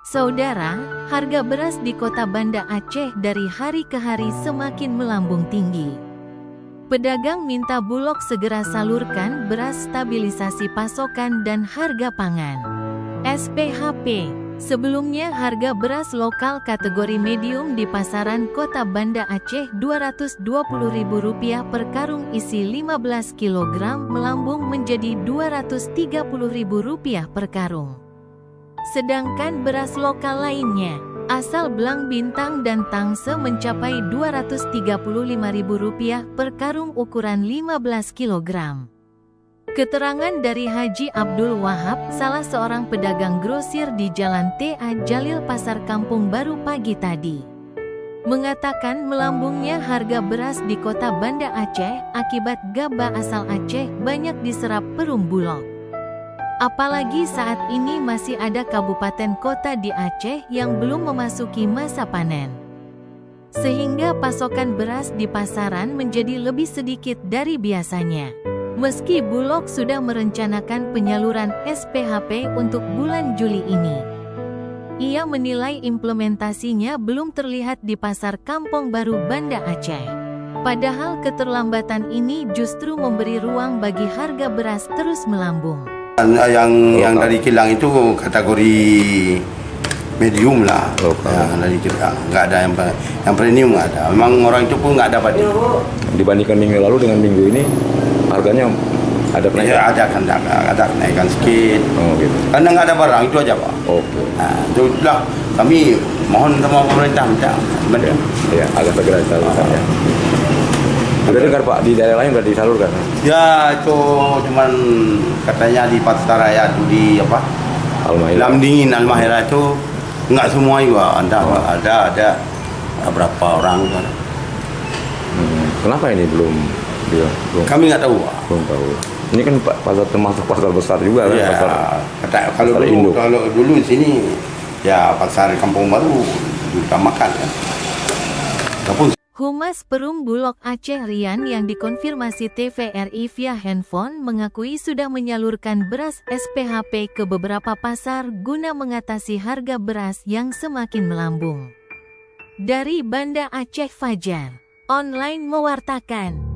Saudara, harga beras di kota Banda Aceh dari hari ke hari semakin melambung tinggi. Pedagang minta Bulog segera salurkan beras stabilisasi pasokan dan harga pangan. SPHP. Sebelumnya harga beras lokal kategori medium di pasaran kota Banda Aceh Rp220.000 per karung isi 15 kg melambung menjadi Rp230.000 per karung. Sedangkan beras lokal lainnya, asal Belang Bintang dan Tangse mencapai Rp235.000 per karung ukuran 15 kg. Keterangan dari Haji Abdul Wahab, salah seorang pedagang grosir di Jalan T.A. Jalil Pasar Kampung Baru pagi tadi, mengatakan melambungnya harga beras di kota Banda Aceh akibat gabah asal Aceh banyak diserap perum Bulog. Apalagi saat ini masih ada kabupaten kota di Aceh yang belum memasuki masa panen, sehingga pasokan beras di pasaran menjadi lebih sedikit dari biasanya. Meski Bulog sudah merencanakan penyaluran SPHP untuk bulan Juli ini, ia menilai implementasinya belum terlihat di Pasar Kampung Baru Banda Aceh. Padahal keterlambatan ini justru memberi ruang bagi harga beras terus melambung. Yang dari kilang itu kategori medium lah, yang dari kilang nggak ada yang premium, nggak ada. Memang orang itu pun nggak dapat. Dibandingkan minggu lalu dengan minggu ini, harganya ada kenaikan? Ya, ada kenaikan sedikit. Oh, gitu. Karena nggak ada barang, itu aja Pak. Oke. Nah, itulah kami mohon sama pemerintah minta. Ya, agak segera disalurkan ya. Udah dengar Pak, di daerah lain udah disalurkan? Ya, itu cuman katanya di Pasaraya itu di apa? Almahira. Lamdingin Almahira itu nggak semua juga, ada berapa orang. Kenapa ini belum? Kami nggak tahu Pak. Belum tahu. Ini kan pasar termasuk pasar besar juga kan? Ya, kalau dulu di sini ya pasar Kampung Baru diutamakan kan. Humas Perum Bulog Aceh Rian yang dikonfirmasi TVRI via handphone mengakui sudah menyalurkan beras SPHP ke beberapa pasar guna mengatasi harga beras yang semakin melambung. Dari Banda Aceh, Fajar Online mewartakan.